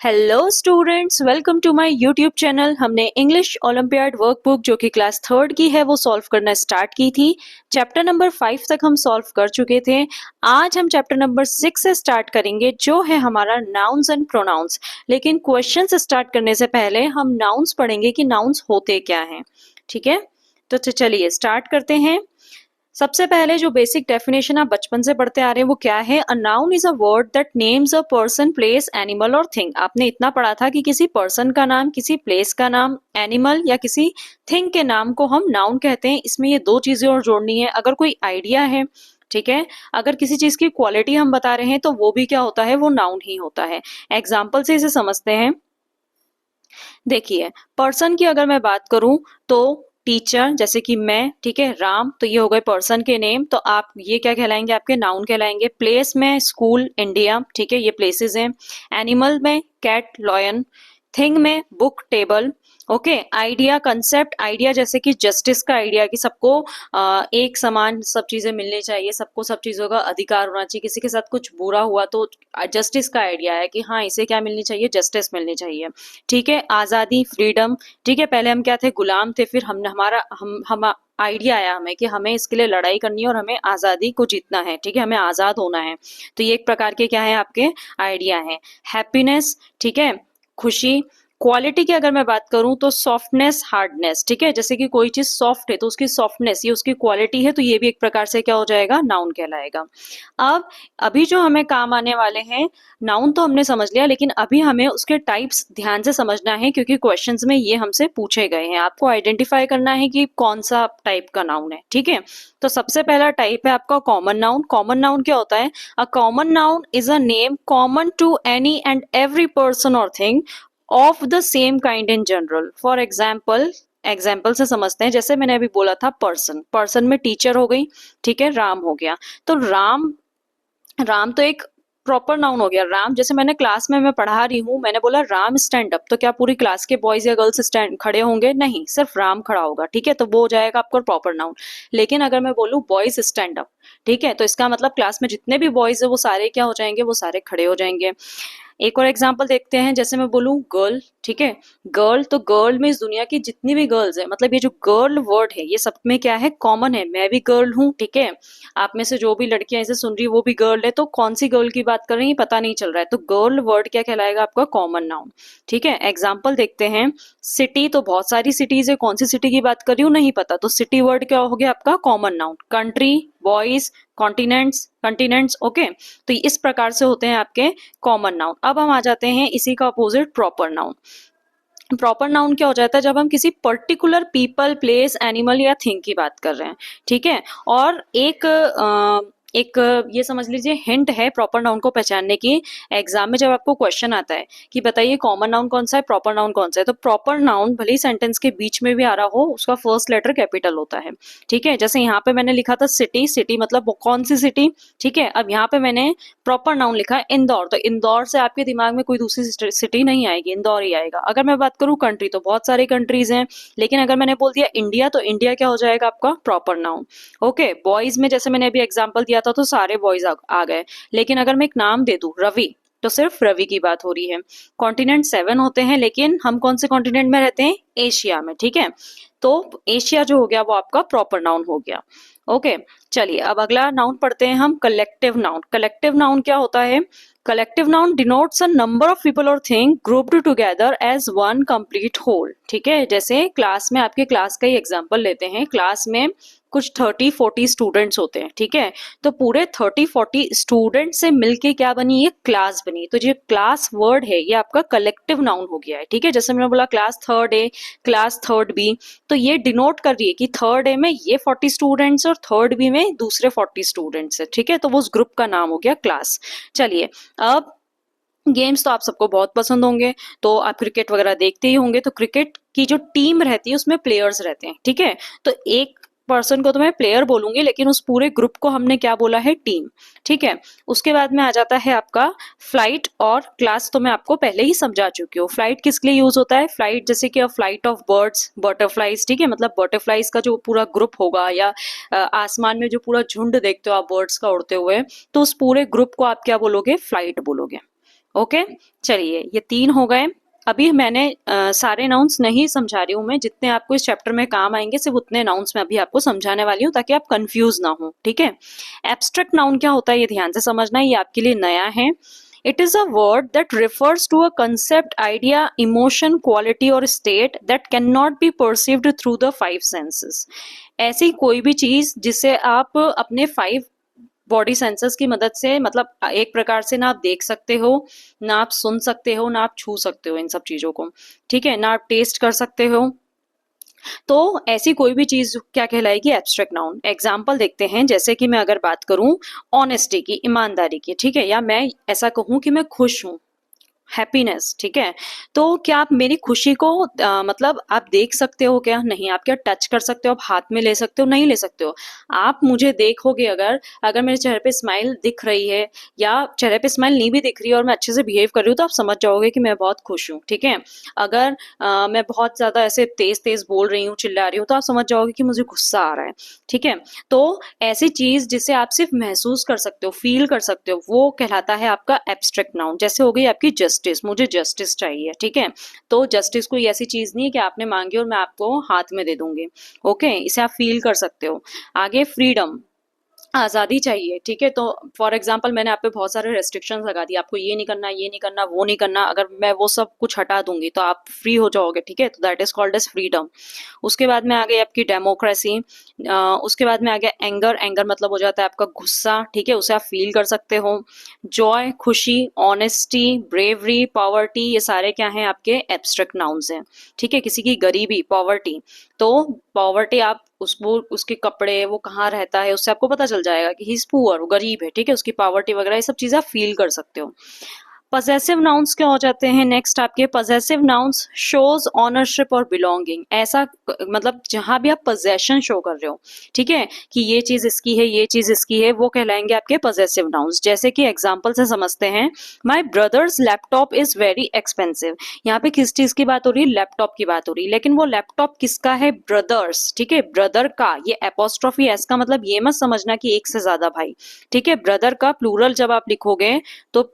Hello students, welcome to my YouTube channel. हमने English olympiad workbook जो कि class third की है वो सॉल्व करना स्टार्ट की थी। चैप्टर नंबर 5 तक हम सॉल्व कर चुके थे। आज हम चैप्टर नंबर 6 से स्टार्ट करेंगे जो है हमारा नाउन्स एंड प्रोनाउंस। लेकिन क्वेश्चंस स्टार्ट करने से पहले हम नाउन्स पढ़ेंगे कि नाउन्स होते क्या हैं। ठीक है, तो चलिए स्टार्ट करते हैं। सबसे पहले जो बेसिक डेफिनेशन आप बचपन से पढ़ते आ रहे हैं वो क्या है? A noun is a word that names a person, place, animal और थिंग। आपने इतना पढ़ा था कि किसी पर्सन का नाम, किसी प्लेस का नाम, एनिमल या किसी थिंग के नाम को हम नाउन कहते हैं। इसमें ये दो चीजें और जोड़नी है। अगर कोई आइडिया है, ठीक है, अगर किसी चीज की क्वालिटी हम बता रहे हैं तो वो भी क्या होता है? वो नाउन ही होता है। एग्जाम्पल से इसे समझते हैं। देखिए, पर्सन की अगर मैं बात करूं तो टीचर, जैसे कि मैं, ठीक है, राम, तो ये हो गए पर्सन के नेम। तो आप ये क्या कहलाएंगे? आपके नाउन कहलाएंगे। प्लेस में स्कूल, इंडिया, ठीक है, ये प्लेसेस हैं। एनिमल में कैट, लॉयन। थिंग में book, table. Okay, idea, concept, idea जैसे कि जस्टिस का आइडिया कि सबको एक समान सब चीजें मिलनी चाहिए, सबको सब चीजों का अधिकार होना चाहिए। किसी के साथ कुछ बुरा हुआ तो जस्टिस का आइडिया है कि हाँ, इसे क्या मिलनी चाहिए? जस्टिस मिलनी चाहिए। ठीक है, आजादी, फ्रीडम। ठीक है, पहले हम क्या थे? गुलाम थे, फिर हम हमारा हम आइडिया आया हमें कि हमें इसके लिए लड़ाई करनी है और हमें आजादी को जीतना है। ठीक है, हमें आजाद होना है। तो ये एक प्रकार के क्या है? आपके आइडिया है। हैप्पीनेस, ठीक है, खुशी। क्वालिटी की अगर मैं बात करूं तो सॉफ्टनेस, हार्डनेस। ठीक है, जैसे कि कोई चीज सॉफ्ट है तो उसकी सॉफ्टनेस, ये उसकी क्वालिटी है, तो ये भी एक प्रकार से क्या हो जाएगा? नाउन कहलाएगा। अब अभी जो हमें काम आने वाले हैं, नाउन तो हमने समझ लिया, लेकिन अभी हमें उसके टाइप्स ध्यान से समझना है क्योंकि क्वेश्चंस में ये हमसे पूछे गए हैं। आपको आइडेंटिफाई करना है कि कौन सा टाइप का नाउन है। ठीक है, तो सबसे पहला टाइप है आपका कॉमन नाउन। कॉमन नाउन क्या होता है? A common noun is a name common to any and every person or thing of the same kind in general. For example, example से समझते हैं। जैसे मैंने अभी बोला था पर्सन, पर्सन में टीचर हो गई, ठीक है, राम हो गया। तो राम, राम तो एक प्रॉपर नाउन हो गया। राम, जैसे मैंने क्लास में मैं पढ़ा रही हूँ, मैंने बोला राम स्टैंड अप, तो क्या पूरी क्लास के बॉयज या गर्ल्स स्टैंड खड़े होंगे? नहीं, सिर्फ राम खड़ा होगा। ठीक है, तो वो हो जाएगा आपका प्रॉपर नाउन। लेकिन अगर मैं बोलूँ बॉयज स्टैंड अप, ठीक है, तो इसका मतलब क्लास में जितने भी बॉयज है वो सारे क्या हो जाएंगे? वो सारे खड़े हो जाएंगे। एक और एग्जांपल देखते हैं। जैसे मैं बोलूं गर्ल, ठीक है, गर्ल, तो गर्ल में इस दुनिया की जितनी भी गर्ल्स है, मतलब ये जो गर्ल वर्ड है ये सब में क्या है? कॉमन है। मैं भी गर्ल हूँ, ठीक है, आप में से जो भी लड़कियां इसे सुन रही वो भी गर्ल है, तो कौन सी गर्ल की बात कर रही है पता नहीं चल रहा है। तो गर्ल वर्ड क्या कहलाएगा? आपका कॉमन नाउन। ठीक है, एग्जाम्पल देखते हैं। सिटी, तो बहुत सारी सिटीज है, कौन सी सिटी की बात कर रही हूँ नहीं पता, तो सिटी वर्ड क्या हो गया? आपका common noun. Country, boys, continents, continents. Okay, तो इस प्रकार से होते हैं आपके कॉमन नाउन। अब हम आ जाते हैं इसी का opposite, proper noun. Proper noun क्या हो जाता है? जब हम किसी पर्टिकुलर पीपल, प्लेस, एनिमल या थिंग की बात कर रहे हैं। ठीक है, और एक ये समझ लीजिए हिंट है प्रॉपर नाउन को पहचानने की। एग्जाम में जब आपको क्वेश्चन आता है कि बताइए कॉमन नाउन कौन सा है, प्रॉपर नाउन कौन सा है, तो प्रॉपर नाउन भले ही सेंटेंस के बीच में भी आ रहा हो, उसका फर्स्ट लेटर कैपिटल होता है। ठीक है, जैसे यहाँ पे मैंने लिखा था सिटी, सिटी मतलब वो कौन सी सिटी। ठीक है, अब यहाँ पे मैंने प्रॉपर नाउन लिखा है इंदौर, तो इंदौर से आपके दिमाग में कोई दूसरी सिटी नहीं आएगी, इंदौर ही आएगा। अगर मैं बात करूं कंट्री, तो बहुत सारी कंट्रीज हैं, लेकिन अगर मैंने बोल दिया इंडिया, तो इंडिया क्या हो जाएगा? आपका प्रॉपर नाउन। ओके, बॉयज में जैसे मैंने अभी एग्जांपल दिया था तो सारे बॉयज आ गए, लेकिन अगर मैं एक नाम दे दूं रवि, तो सिर्फ रवि की बात हो रही है। कॉन्टिनेंट 7 होते हैं, लेकिन हम कौन से कॉन्टिनेंट में रहते हैं? एशिया में। ठीक है, तो एशिया जो हो गया वो आपका प्रॉपर नाउन हो गया। ओके, चलिए अब अगला नाउन पढ़ते हैं हम, कलेक्टिव नाउन। कलेक्टिव नाउन क्या होता है? Collective noun denotes a number of people or thing grouped together as one complete whole. ठीक है, जैसे क्लास में, आपके क्लास का ही एग्जांपल लेते हैं। क्लास में कुछ 30-40 स्टूडेंट्स होते हैं, ठीक है, तो पूरे 30-40 स्टूडेंट से मिलके क्या बनी? ये क्लास बनी। तो जो क्लास वर्ड है ये आपका कलेक्टिव नाउन हो गया है। ठीक है, जैसे मैंने बोला class third A, class third B, तो ये डिनोट कर रही है कि थर्ड ए में ये 40 स्टूडेंट्स और थर्ड बी में दूसरे 40 स्टूडेंट्स है। ठीक है, तो वो उस ग्रुप का नाम हो गया क्लास। चलिए, अब गेम्स तो आप सबको बहुत पसंद होंगे, तो आप क्रिकेट वगैरह देखते ही होंगे। तो क्रिकेट की जो टीम रहती है उसमें प्लेयर्स रहते हैं। ठीक है, तो एक पर्सन को तो मैं प्लेयर बोलूंगी, लेकिन उस पूरे ग्रुप को हमने क्या बोला है? टीम। ठीक है, उसके बाद में आ जाता है आपका फ्लाइट और क्लास, तो मैं आपको पहले ही समझा चुकी हूँ। फ्लाइट किसके लिए यूज होता है? फ्लाइट जैसे कि फ्लाइट ऑफ बर्ड्स, बटरफ्लाइज। ठीक है, मतलब बटरफ्लाइज का जो पूरा ग्रुप होगा, या आसमान में जो पूरा झुंड देखते हो आप बर्ड्स का उड़ते हुए, तो उस पूरे ग्रुप को आप क्या बोलोगे? फ्लाइट बोलोगे। ओके, चलिए ये 3 हो गए। अभी मैंने सारे नाउन्स नहीं समझा रही हूँ मैं, जितने आपको इस चैप्टर में काम आएंगे सिर्फ उतने नाउन्स मैं अभी आपको समझाने वाली हूँ ताकि आप कंफ्यूज ना हो, ठीक है। एब्स्ट्रैक्ट नाउन क्या होता है ये ध्यान से समझना, ये आपके लिए नया है। It is a word that refers to a concept, idea, emotion, quality or state that cannot be perceived through the 5 senses. ऐसी कोई भी चीज जिसे आप अपने 5 बॉडी सेंसर्स की मदद से, मतलब एक प्रकार से ना आप देख सकते हो, ना आप सुन सकते हो, ना आप छू सकते हो इन सब चीजों को, ठीक है, ना आप टेस्ट कर सकते हो। तो ऐसी कोई भी चीज क्या कहलाएगी? Abstract noun. एग्जाम्पल देखते हैं, जैसे कि मैं अगर बात करूं ऑनेस्टी की, ईमानदारी की, ठीक है, या मैं ऐसा कहूं कि मैं खुश हूं, हैप्पीनेस, ठीक है। तो क्या आप मेरी खुशी को मतलब आप देख सकते हो क्या? नहीं। आप क्या टच कर सकते हो? आप हाथ में ले सकते हो? नहीं ले सकते हो। आप मुझे देखोगे अगर अगर मेरे चेहरे पे स्माइल दिख रही है या चेहरे पे स्माइल नहीं भी दिख रही है और मैं अच्छे से बिहेव कर रही हूँ तो आप समझ जाओगे कि मैं बहुत खुश हूँ, ठीक है। अगर मैं बहुत ज्यादा ऐसे तेज तेज बोल रही हूँ, चिल्ला रही हूँ, तो आप समझ जाओगे कि मुझे गुस्सा आ रहा है, ठीक है। तो ऐसी चीज जिसे आप सिर्फ महसूस कर सकते हो, फील कर सकते हो, वो कहलाता है आपका एब्स्ट्रैक्ट नाउन। जैसे हो गई आपकी जस्टिस, मुझे जस्टिस चाहिए, ठीक है। तो जस्टिस कोई ऐसी चीज नहीं है कि आपने मांगी और मैं आपको हाथ में दे दूंगी, ओके, इसे आप फील कर सकते हो। आगे फ्रीडम, आजादी चाहिए, ठीक है। तो फॉर एग्जाम्पल मैंने आप पे बहुत सारे रेस्ट्रिक्शंस लगा दिए, आपको ये नहीं करना, ये नहीं करना, वो नहीं करना, अगर मैं वो सब कुछ हटा दूंगी तो आप फ्री हो जाओगे, ठीक है। तो that is called as freedom. उसके बाद में आ गई आपकी डेमोक्रेसी। उसके बाद में आ गया एंगर। एंगर मतलब हो जाता है आपका गुस्सा, ठीक है, उसे आप फील कर सकते हो। जॉय, खुशी, ऑनेस्टी, ब्रेवरी, पॉवर्टी, ये सारे क्या हैं? आपके एब्स्ट्रैक्ट नाउन्स हैं, ठीक है। किसी की गरीबी, पॉवर्टी, तो पॉवर्टी आप उसको, उसके कपड़े, वो कहाँ रहता है, उससे आपको पता चल जाएगा कि ही इज पुअर, वो गरीब है, ठीक है। उसकी पॉवर्टी वगैरह ये सब चीजें आप फील कर सकते हो। पजेसिव नाउन्स क्या हो जाते हैं? नेक्स्ट आपके पजेसिव नाउन्स शोज ऑनरशिप और बिलोंगिंग। ऐसा मतलब जहां भी आप पोजेशन शो कर रहे हो, ठीक है, कि ये चीज इसकी है, ये चीज इसकी है, वो कहलाएंगे आपके पजेसिव नाउन्स। जैसे कि एग्जांपल से समझते हैं, my brothers laptop is very expensive. यहाँ पे किस चीज की बात हो रही है? लैपटॉप की बात हो रही है, लेकिन वो लैपटॉप किसका है? ब्रदर्स, ठीक है, ब्रदर का। ये एपोस्ट्रोफी एस का मतलब ये मत समझना कि एक से ज्यादा भाई, ठीक है। ब्रदर का प्लूरल जब आप लिखोगे तो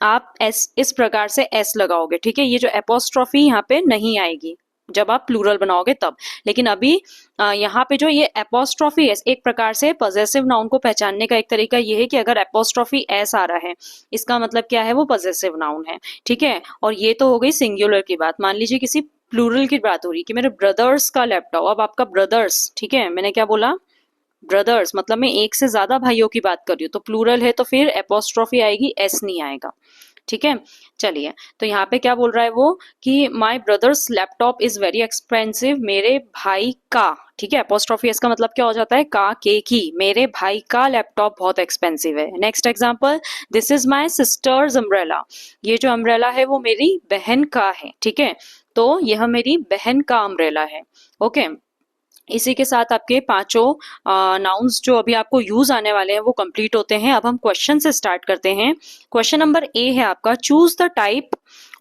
आप एस इस प्रकार से एस लगाओगे, ठीक है। ये जो एपोस्ट्रोफी यहाँ पे नहीं आएगी जब आप प्लूरल बनाओगे तब। लेकिन अभी यहाँ पे जो ये एपोस्ट्रोफी एस, एक प्रकार से पजेसिव नाउन को पहचानने का एक तरीका ये है कि अगर एपोस्ट्रोफी एस आ रहा है, इसका मतलब क्या है? वो पजेसिव नाउन है, ठीक है। और ये तो हो गई सिंगुलर की बात। मान लीजिए किसी प्लूरल की बात हो रही है कि मेरे ब्रदर्स का लैपटॉप, अब आपका ब्रदर्स, ठीक है, मैंने क्या बोला? ब्रदर्स, मतलब मैं एक से ज्यादा भाइयों की बात कर रही हूँ, तो प्लूरल है तो फिर एपोस्ट्रोफी आएगी, एस नहीं आएगा, ठीक है। चलिए, तो यहाँ पे क्या बोल रहा है वो कि my brothers laptop is very expensive, मेरे भाई का, ठीक है। एपोस्ट्रोफी एस का मतलब क्या हो जाता है? का, के की, मेरे भाई का लैपटॉप बहुत एक्सपेंसिव है। Next example, this is my sister's umbrella. ये जो अम्ब्रेला है वो मेरी बहन का है, ठीक है। तो यह मेरी बहन का अम्ब्रेला है, ओके। इसी के साथ आपके पांचों नाउन्स जो अभी आपको यूज आने वाले हैं वो कंप्लीट होते हैं। अब हम क्वेश्चन से स्टार्ट करते हैं। क्वेश्चन नंबर ए है आपका, choose the type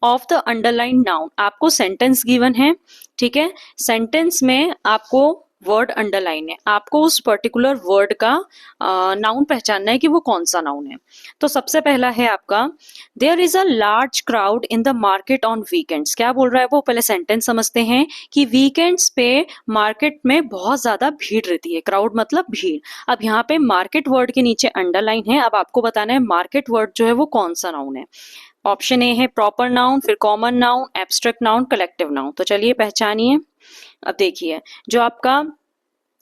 of the underline noun. आपको सेंटेंस गिवन है, ठीक है। सेंटेंस में आपको वर्ड अंडरलाइन है, आपको उस पर्टिकुलर वर्ड का नाउन पहचानना है कि वो कौन सा नाउन है। तो सबसे पहला है आपका, there is a large crowd in the market on weekends. क्या बोल रहा है वो? पहले सेंटेंस समझते हैं कि वीकेंड्स पे मार्केट में बहुत ज्यादा भीड़ रहती है। क्राउड मतलब भीड़। अब यहाँ पे मार्केट वर्ड के नीचे अंडरलाइन है। अब आपको बताना है मार्केट वर्ड जो है वो कौन सा नाउन है। ऑप्शन ए है प्रॉपर नाउन, फिर common noun, abstract noun, collective noun. तो चलिए पहचानिए। अब देखिए, जो आपका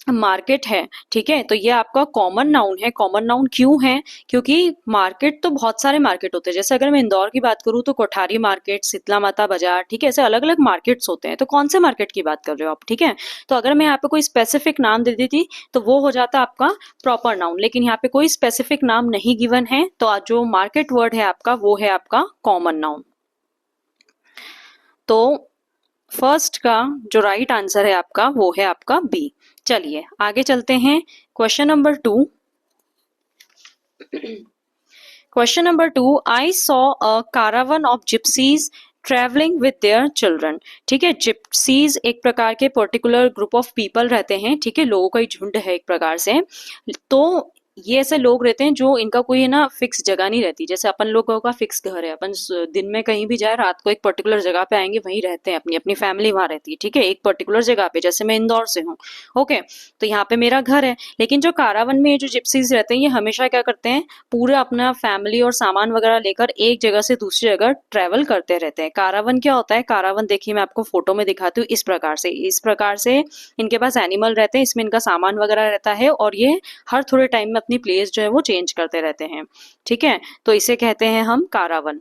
मार्केट है, ठीक है, तो ये आपका कॉमन नाउन है। कॉमन नाउन क्यों है? क्योंकि मार्केट तो बहुत सारे मार्केट होते हैं। जैसे अगर मैं इंदौर की बात करूँ तो कोठारी मार्केट, शीतला माता बाजार, ठीक है, ऐसे अलग अलग मार्केट्स होते हैं। तो कौन से मार्केट की बात कर रहे हो आप, ठीक है। तो अगर मैं यहाँ पे कोई स्पेसिफिक नाम दे देती तो वो हो जाता आपका प्रॉपर नाउन, लेकिन यहाँ पे कोई स्पेसिफिक नाम नहीं गिवन है, तो जो मार्केट वर्ड है आपका वो है आपका कॉमन नाउन। तो फर्स्ट का जो राइट आंसर है आपका वो है आपका बी। चलिए आगे चलते हैं। Question number 2। Question number 2, I saw a caravan of gypsies travelling with their children. ठीक है, जिप्सीज एक प्रकार के पर्टिकुलर ग्रुप ऑफ पीपल रहते हैं, ठीक है, लोगों का ही झुंड है एक प्रकार से। तो ये ऐसे लोग रहते हैं जो इनका कोई है ना फिक्स जगह नहीं रहती। जैसे अपन लोगों का फिक्स घर है, अपन दिन में कहीं भी जाए, रात को एक पर्टिकुलर जगह पे आएंगे, वहीं रहते हैं, अपनी अपनी फैमिली वहां रहती है, ठीक है, एक पर्टिकुलर जगह पे। जैसे मैं इंदौर से हूँ, ओके, तो यहाँ पे मेरा घर है। लेकिन जो कारावन में जो जिप्सीज रहते हैं, ये हमेशा क्या करते हैं, पूरा अपना फैमिली और सामान वगैरह लेकर एक जगह से दूसरी जगह ट्रेवल करते रहते हैं। कारावन क्या होता है, कारावन देखिए मैं आपको फोटो में दिखाती हूँ, इस प्रकार से इनके पास एनिमल रहते हैं, इसमें इनका सामान वगैरह रहता है, और ये हर थोड़े टाइम में अपनी प्लेस जो है वो चेंज करते रहते हैं, ठीक है, तो इसे कहते हैं हम कारावन।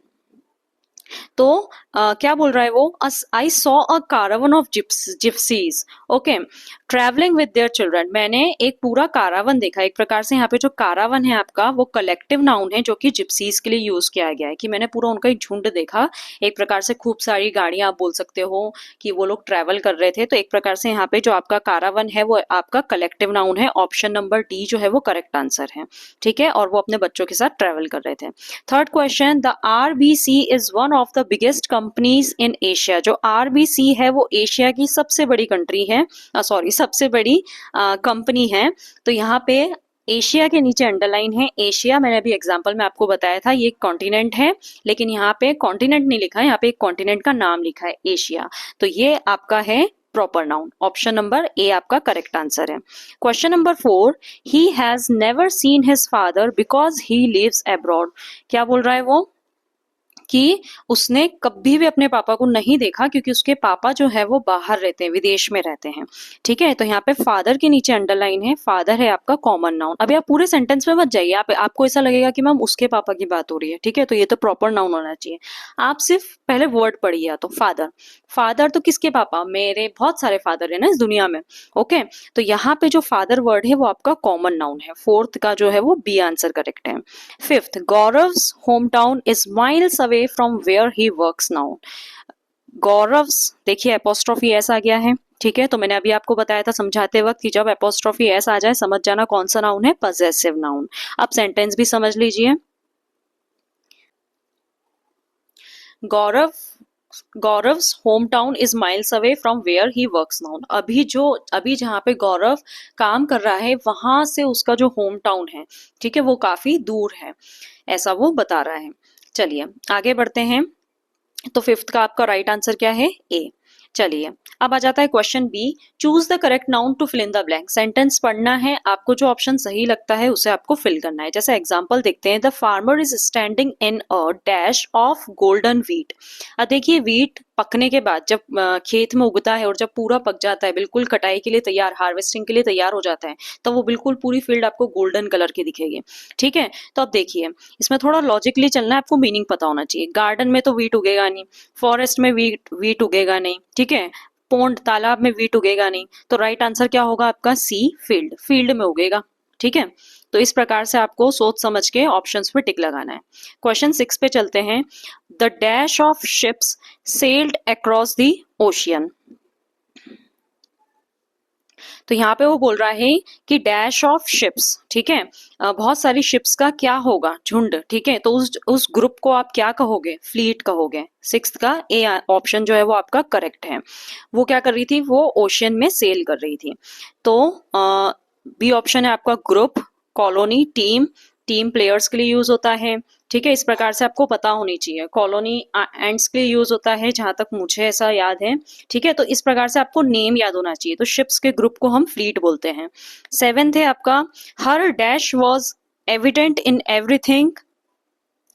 तो क्या बोल रहा है वो, I saw a caravan of gypsies, okay, travelling with their children. मैंने एक पूरा कारावन देखा। एक प्रकार से यहाँ पे जो कारावन है आपका, वो कलेक्टिव नाउन है जो कि जिप्सीज के लिए यूज किया गया है, कि मैंने पूरा उनका एक झुंड देखा। एक प्रकार से खूब सारी गाड़ियां आप बोल सकते हो कि वो लोग ट्रेवल कर रहे थे। तो एक प्रकार से यहाँ पे जो आपका कारावन है वो आपका कलेक्टिव नाउन है। ऑप्शन नंबर डी जो है वो करेक्ट आंसर है, ठीक है, और वो अपने बच्चों के साथ ट्रेवल कर रहे थे। Third question, the RBC is one of the biggest companies in Asia. जो आरबीसी है वो एशिया की सबसे बड़ी कंट्री है, सॉरी सबसे बड़ी कंपनी है। तो यहाँ पे एशिया के नीचे अंडरलाइन है एशिया। मैंने अभी एग्जांपल में आपको बताया था ये कॉन्टिनेंट है, लेकिन यहाँ पे कॉन्टिनेंट नहीं लिखा है, यहाँ पे एक कॉन्टिनेंट का नाम लिखा है एशिया। तो ये आपका है proper noun. Option number A आपका करेक्ट आंसर है। Question number 4, he has never seen his father because he lives abroad. क्या बोल रहा है वो, कि उसने कभी भी अपने पापा को नहीं देखा क्योंकि उसके पापा जो है वो बाहर रहते हैं, विदेश में रहते हैं, ठीक है। तो यहाँ पे फादर के नीचे अंडरलाइन है, फादर है आपका कॉमन नाउन। अभी आप पूरे सेंटेंस में मत जाइए, आपको ऐसा लगेगा कि मैम उसके पापा की बात हो रही है, ठीक है, तो ये तो प्रॉपर नाउन होना चाहिए। आप सिर्फ पहले वर्ड पढ़िए। तो फादर, फादर तो किसके पापा, मेरे बहुत सारे फादर है ना इस दुनिया में, ओके। तो यहाँ पे जो फादर वर्ड है वो आपका कॉमन नाउन है। फोर्थ का जो है वो बी आंसर करेक्ट है। Fifth, Gaurav's home town is miles away from where he works now. Gaurav's, देखिए एपोस्ट्रोफी एस आ गया है, ठीक है, तो मैंने अभी आपको बताया था समझाते वक्त कि जब एपोस्ट्रोफी एस आ जाए समझ जाना कौन सा नाउन है, पजेसिव नाउन। अब सेंटेंस भी समझ लीजिए। Gaurav, Gaurav's home town is miles away from where he works now. अभी जहाँ पे गौरव काम कर रहा है वहां से उसका जो होम टाउन है, ठीक है, वो काफी दूर है, ऐसा वो बता रहा है। चलिए आगे बढ़ते हैं। तो फिफ्थ का आपका राइट आंसर क्या है, ए। चलिए अब आ जाता है question B, choose the correct noun to fill in the blank. Sentence पढ़ना है आपको, जो ऑप्शन सही लगता है उसे आपको फिल करना है। जैसे एग्जांपल देखते हैं, the farmer is standing in a dash of golden wheat. अब देखिए व्हीट पकने के बाद जब खेत में उगता है और जब पूरा पक जाता है, बिल्कुल कटाई के लिए तैयार, हार्वेस्टिंग के लिए तैयार हो जाता है, तो वो बिल्कुल पूरी फील्ड आपको गोल्डन कलर की दिखेगी, ठीक है। तो अब देखिए इसमें थोड़ा लॉजिकली चलना है, आपको मीनिंग पता होना चाहिए। गार्डन में तो व्हीट उगेगा नहीं, फॉरेस्ट में व्हीट उगेगा नहीं, ठीक है, पोंड तालाब में व्हीट उगेगा नहीं, तो राइट आंसर क्या होगा आपका, सी, फील्ड, फील्ड में उगेगा, ठीक है। तो इस प्रकार से आपको सोच समझ के ऑप्शंस पे टिक लगाना है। क्वेश्चन 6 पे चलते हैं। The dash of ships sailed across the ocean. तो यहाँ पे वो बोल रहा है कि डैश ऑफ शिप्स, ठीक है, बहुत सारी शिप्स का क्या होगा, झुंड, ठीक है, तो उस ग्रुप को आप क्या कहोगे, फ्लीट कहोगे। सिक्स्थ का ए ऑप्शन जो है वो आपका करेक्ट है। वो क्या कर रही थी, वो ओशियन में सेल कर रही थी। तो बी ऑप्शन है आपका group, colony, team, team players के लिए यूज होता है, ठीक है, इस प्रकार से आपको पता होनी चाहिए। कॉलोनी एंड्स के लिए यूज होता है जहां तक मुझे ऐसा याद है, ठीक है, तो इस प्रकार से आपको नेम याद होना चाहिए। तो शिप्स के ग्रुप को हम फ्लीट बोलते हैं। सेवेंथ है आपका, her dash was evident in everything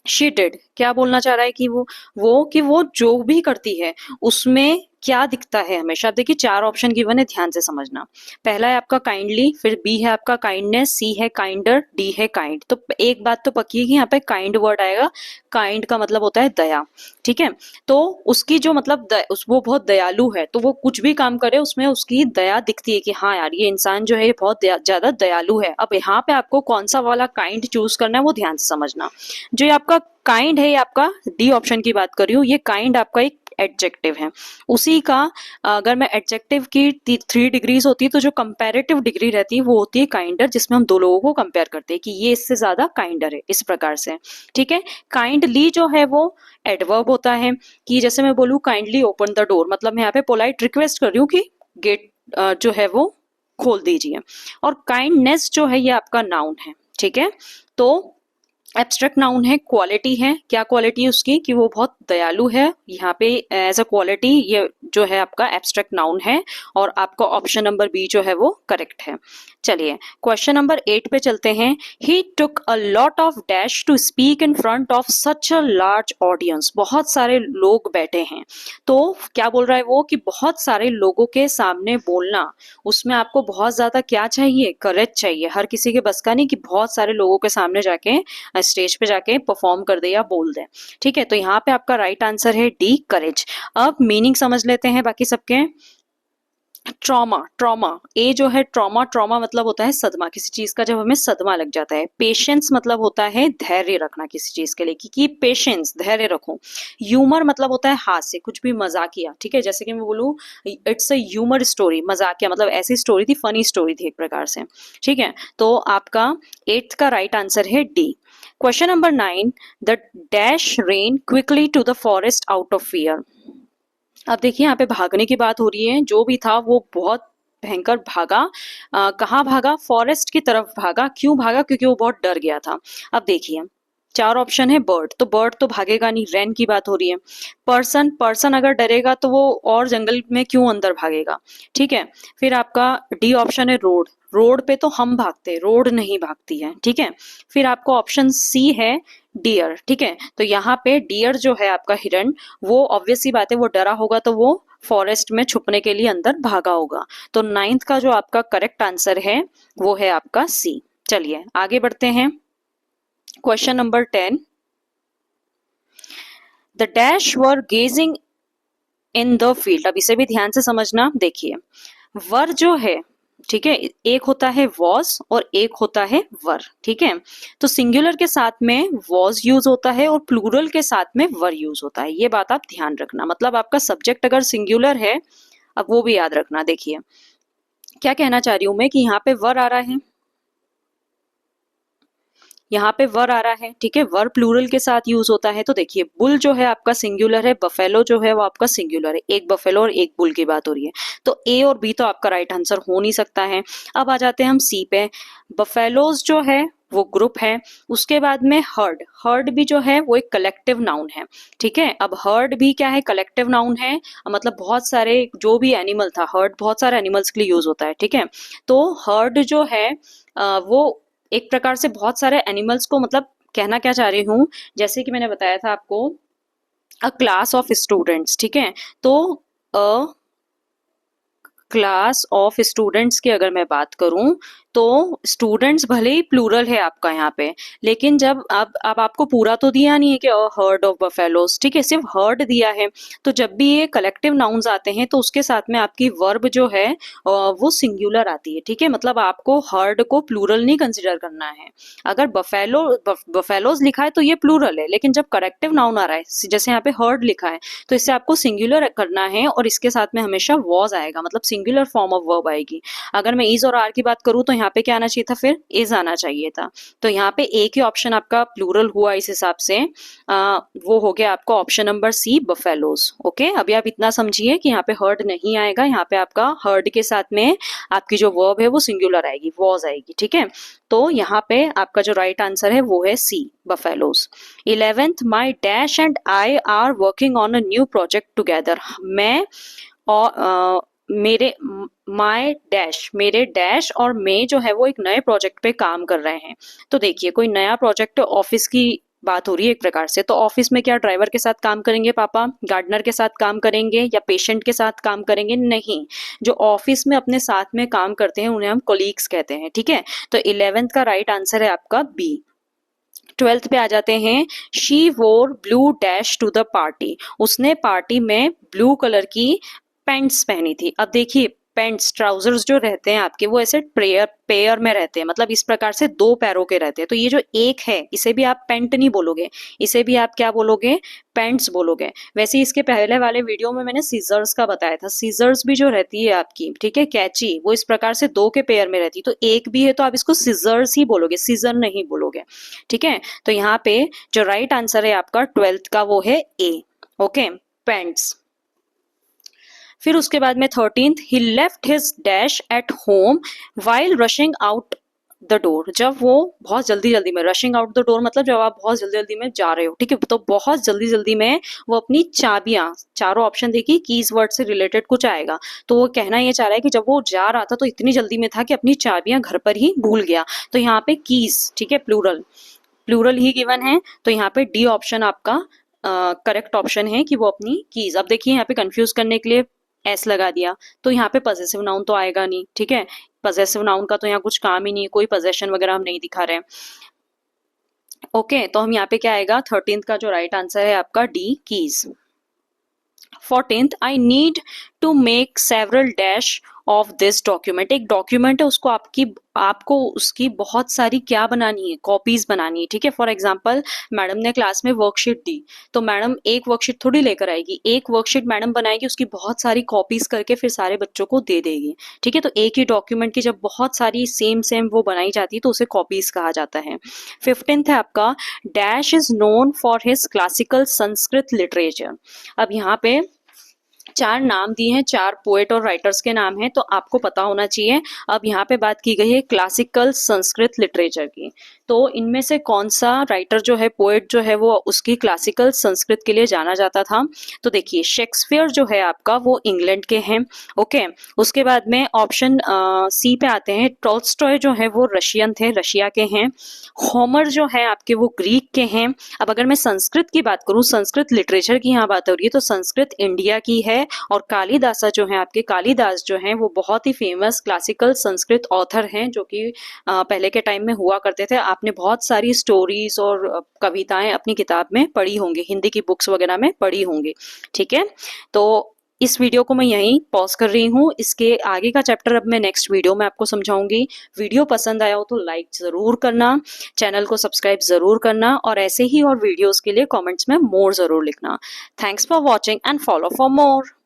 she did. क्या बोलना चाह रहा है कि वो जो भी करती है उसमें क्या दिखता है हमेशा। आप देखिए 4 ऑप्शन गिवन है, ध्यान से समझना। पहला है आपका काइंडली, फिर बी है आपका काइंडनेस, सी है काइंडर, डी है काइंड। तो एक बात तो पक्की है कि यहाँ पे काइंड वर्ड आएगा। काइंड का मतलब होता है दया, ठीक है, तो उसकी जो मतलब वो बहुत दयालु है, तो वो कुछ भी काम करे उसमें उसकी दया दिखती है कि हाँ यार ये इंसान जो है ये बहुत ज्यादा दयालु है। अब यहाँ पे आपको कौन सा वाला काइंड चूज करना है वो ध्यान से समझना। जो ये आपका काइंड है, ये आपका डी ऑप्शन की बात कर रही हूँ, ये काइंड आपका एक एडजेक्टिव है। उसी का अगर मैं एडजेक्टिव की 3 डिग्रीज होती है, तो जो कंपैरेटिव डिग्री रहती है वो होती है काइंडर, जिसमें हम 2 लोगों को कंपेयर करते हैं कि ये इससे ज्यादा काइंडर है, इस प्रकार से, ठीक है। काइंडली जो है वो एडवर्ब होता है, कि जैसे मैं बोलूँ काइंडली ओपन द डोर, मतलब मैं यहाँ पे पोलाइट रिक्वेस्ट कर रही हूँ कि गेट जो है वो खोल दीजिए। और काइंडनेस जो है ये आपका नाउन है, ठीक है। तो एब्स्ट्रैक्ट नाउन है, क्वालिटी है, क्या क्वालिटी है उसकी कि वो बहुत दयालु है, यहाँ पे एज अ क्वालिटी ये जो है आपका एब्स्ट्रैक्ट नाउन है, और आपका ऑप्शन नंबर बी जो है वो करेक्ट है। चलिए क्वेश्चन नंबर 8 पे चलते हैं। He took a lot of dash to speak in front of such a large audience, बहुत सारे लोग बैठे हैं। तो क्या बोल रहा है वो कि बहुत सारे लोगों के सामने बोलना, उसमें आपको बहुत ज्यादा क्या चाहिए, करेज चाहिए। हर किसी के बस का नहीं कि बहुत सारे लोगों के सामने जाके स्टेज पे जाके परफॉर्म कर दे या बोल दे। ठीक है, तो यहाँ पे आपका राइट आंसर है डी, करेज। अब मीनिंग समझ लेते हैं बाकी सबके। ट्रॉमा, ट्रॉमा, ए जो है ट्रॉमा, ट्रॉमा मतलब होता है सदमा, किसी चीज का जब हमें सदमा लग जाता है। पेशेंस मतलब होता है धैर्य रखना किसी चीज के लिए, कि पेशेंस, धैर्य रखो। ह्यूमर मतलब होता है हास्य, कुछ भी मजाकिया। ठीक है, जैसे कि मैं बोलूं इट्स अ ह्यूमर स्टोरी, मजाकिया मतलब ऐसी स्टोरी थी, फनी स्टोरी थी एक प्रकार से। ठीक है, तो आपका 8th का राइट आंसर है D. Question number 9, the dash ran quickly to the forest out of fear. अब देखिए यहाँ पे भागने की बात हो रही है, जो भी था वो बहुत भयंकर भागा। कहाँ भागा, फॉरेस्ट की तरफ भागा। क्यों भागा, क्योंकि वो बहुत डर गया था। अब देखिए 4 ऑप्शन है। बर्ड, तो बर्ड तो भागेगा नहीं, रैन की बात हो रही है। पर्सन, पर्सन अगर डरेगा तो वो और जंगल में क्यों अंदर भागेगा। ठीक है, फिर आपका डी ऑप्शन है रोड, रोड पे तो हम भागते, रोड नहीं भागती है। ठीक है, फिर आपको ऑप्शन सी है डियर। ठीक है, तो यहाँ पे डियर जो है आपका हिरण, वो ऑब्वियस सी बात है वो डरा होगा तो वो फॉरेस्ट में छुपने के लिए अंदर भागा होगा। तो 9th का जो आपका करेक्ट आंसर है वो है आपका सी। चलिए आगे बढ़ते हैं। Question number 10, the dash were grazing in the field. अब इसे भी ध्यान से समझना। देखिए वर जो है, ठीक है, एक होता है वॉज और एक होता है वर। ठीक है, तो सिंगुलर के साथ में वॉज यूज होता है और प्लूरल के साथ में वर यूज होता है। ये बात आप ध्यान रखना, मतलब आपका सब्जेक्ट अगर सिंगुलर है, अब वो भी याद रखना। देखिए क्या कहना चाह रही हूं मैं कि यहाँ पे वर आ रहा है, यहाँ पे वर आ रहा है। ठीक है, वर प्लूरल के साथ यूज होता है। तो देखिए बुल जो है आपका सिंगुलर है, बफेलो जो है वो आपका सिंगुलर है। एक बफेलो और एक बुल की बात हो रही है, तो ए और बी तो आपका राइट आंसर हो नहीं सकता है। अब आ जाते हैं हम सी पे। बफेलोज जो है वो ग्रुप है, उसके बाद में हर्ड, हर्ड भी जो है वो एक कलेक्टिव नाउन है। ठीक है, अब हर्ड भी क्या है, कलेक्टिव नाउन है, मतलब बहुत सारे जो भी एनिमल था, हर्ड बहुत सारे एनिमल्स के लिए यूज होता है। ठीक है, तो हर्ड जो है वो एक प्रकार से बहुत सारे एनिमल्स को, मतलब कहना क्या चाह रही हूँ, जैसे कि मैंने बताया था आपको अ क्लास ऑफ स्टूडेंट्स। ठीक है, तो अ क्लास ऑफ स्टूडेंट्स की अगर मैं बात करूं तो स्टूडेंट्स भले ही प्लूरल है आपका यहाँ पे, लेकिन जब अब आपको पूरा तो दिया नहीं है कि हर्ड ऑफ बफेलोज। ठीक है, सिर्फ हर्ड दिया है। तो जब भी ये कलेक्टिव नाउन्स आते हैं तो उसके साथ में आपकी वर्ब जो है वो सिंगुलर आती है। ठीक है, मतलब आपको हर्ड को प्लूरल नहीं कंसिडर करना है। अगर बफेलोज लिखा है तो ये प्लूरल है, लेकिन जब करेक्टिव नाउन आ रहा है जैसे यहाँ पे हर्ड लिखा है, तो इससे आपको सिंगुलर करना है और इसके साथ में हमेशा वॉज आएगा, मतलब सिंगुलर फॉर्म ऑफ वर्ब आएगी। अगर मैं इज और आर की बात करूं तो यहाँ पे क्या आना चाहिए था, फिर इज आना चाहिए था। तो यहाँ पे एक ही ऑप्शन आपका प्लूरल हुआ, इस हिसाब से वो हो गया आपका option number C, buffaloes. Okay, अभी आप इतना समझिए कि यहाँ पे हर्ड नहीं आएगा, यहाँ पे आपका हर्ड के साथ में आपकी जो वर्ब है वो सिंगुलर आएगी, वॉज आएगी। ठीक है, तो यहाँ पे आपका जो राइट आंसर है वो है C, buffaloes. 11th, my dash and I are working on a new project together. मैं और मेरे माय डैश, मेरे डैश और मैं जो है वो एक नए प्रोजेक्ट पे काम कर रहे हैं। तो देखिए कोई नया प्रोजेक्ट ऑफिस की बात हो रही है एक प्रकार से, तो ऑफिस में क्या ड्राइवर के साथ काम करेंगे पापा, गार्डनर के साथ काम करेंगे या पेशेंट के साथ काम करेंगे, नहीं। जो ऑफिस में अपने साथ में काम करते हैं उन्हें हम कोलीग्स कहते हैं। ठीक है, तो 11th का राइट आंसर है आपका बी। 12th पे आ जाते हैं। She wore blue dash to the party, उसने पार्टी में ब्लू कलर की पैंट्स पहनी थी। अब देखिए पैंट्स, ट्राउजर्स जो रहते हैं आपके वो ऐसे पेयर में रहते हैं, मतलब इस प्रकार से 2 पैरों के रहते हैं। तो ये जो एक है इसे भी आप पैंट नहीं बोलोगे, इसे भी आप क्या बोलोगे, पैंट्स बोलोगे। वैसे इसके पहले वाले वीडियो में मैंने सीजर्स का बताया था, सीजर्स भी जो रहती है आपकी, ठीक है, कैची, वो इस प्रकार से 2 के पेयर में रहती है। तो एक भी है तो आप इसको सीजर्स ही बोलोगे, सीजर नहीं बोलोगे। ठीक है, तो यहाँ पे जो राइट आंसर है आपका 12th का वो है ए। Okay, pants. फिर उसके बाद में 13th, he left his dash at home while rushing out the door, जब वो बहुत जल्दी जल्दी में, रशिंग आउट द डोर मतलब जब आप बहुत जल्दी जल्दी में जा रहे हो, ठीक है, तो बहुत जल्दी जल्दी में वो अपनी चाबियां, चारों ऑप्शन देखिए कीज वर्ड से रिलेटेड कुछ आएगा, तो वो कहना ये चाह रहा है कि जब वो जा रहा था तो इतनी जल्दी में था कि अपनी चाबियां घर पर ही भूल गया। तो यहाँ पे कीज, ठीक है, प्लूरल, प्लूरल ही गिवन है, तो यहाँ पे डी ऑप्शन आपका करेक्ट ऑप्शन है कि वो अपनी कीज। अब देखिए यहाँ पे कंफ्यूज करने के लिए एस लगा दिया, तो यहाँ पे पजेसिव नाउन तो आएगा नहीं, ठीक है, पजेसिव नाउन का तो यहाँ कुछ काम ही नहीं है, कोई पोजेशन वगैरह हम नहीं दिखा रहे हैं। ओके, तो हम यहाँ पे क्या आएगा, 13th का जो राइट आंसर है आपका D, keys. 14th, I need to make several dash of this document, एक डॉक्यूमेंट है, उसको आपको उसकी बहुत सारी क्या बनानी है, कॉपीज बनानी है, ठीक है। फॉर एग्जाम्पल मैडम ने क्लास में वर्कशीट दी, तो मैडम एक वर्कशीट थोड़ी लेकर आएगी, एक वर्कशीट मैडम बनाएगी, उसकी बहुत सारी कॉपीज करके फिर सारे बच्चों को दे देगी, ठीक है। तो एक ही डॉक्यूमेंट की जब बहुत सारी सेम सेम वो बनाई जाती है तो उसे कॉपीज कहा जाता है। 15th है आपका, dash is known for his classical Sanskrit literature. अब यहाँ पे चार नाम दिए हैं, चार पोएट और राइटर्स के नाम हैं, तो आपको पता होना चाहिए। अब यहाँ पे बात की गई है क्लासिकल संस्कृत लिटरेचर की, तो इनमें से कौन सा राइटर जो है, पोएट जो है, वो उसकी क्लासिकल संस्कृत के लिए जाना जाता था। तो देखिए शेक्सपियर जो है आपका वो इंग्लैंड के हैं, ओके। उसके बाद में ऑप्शन सी पे आते हैं, टॉल्स्टॉय जो है वो रशियन थे, रशिया के हैं। होमर जो है आपके वो ग्रीक के हैं। अब अगर मैं संस्कृत की बात करूं, संस्कृत लिटरेचर की यहाँ बात हो रही है, तो संस्कृत इंडिया की है। और कालिदासा जो है आपके, कालिदास जो हैं वो बहुत ही फेमस क्लासिकल संस्कृत ऑथर हैं, जो कि पहले के टाइम में हुआ करते थे। आपने बहुत सारी स्टोरीज और कविताएं अपनी किताब में पढ़ी होंगी, हिंदी की बुक्स वगैरह में पढ़ी होंगी, ठीक है। तो इस वीडियो को मैं यहीं पॉज कर रही हूँ, इसके आगे का चैप्टर अब मैं नेक्स्ट वीडियो में आपको समझाऊंगी। वीडियो पसंद आया हो तो लाइक जरूर करना, चैनल को सब्सक्राइब जरूर करना, और ऐसे ही और वीडियोस के लिए कमेंट्स में मोर जरूर लिखना। Thanks for watching and follow for more.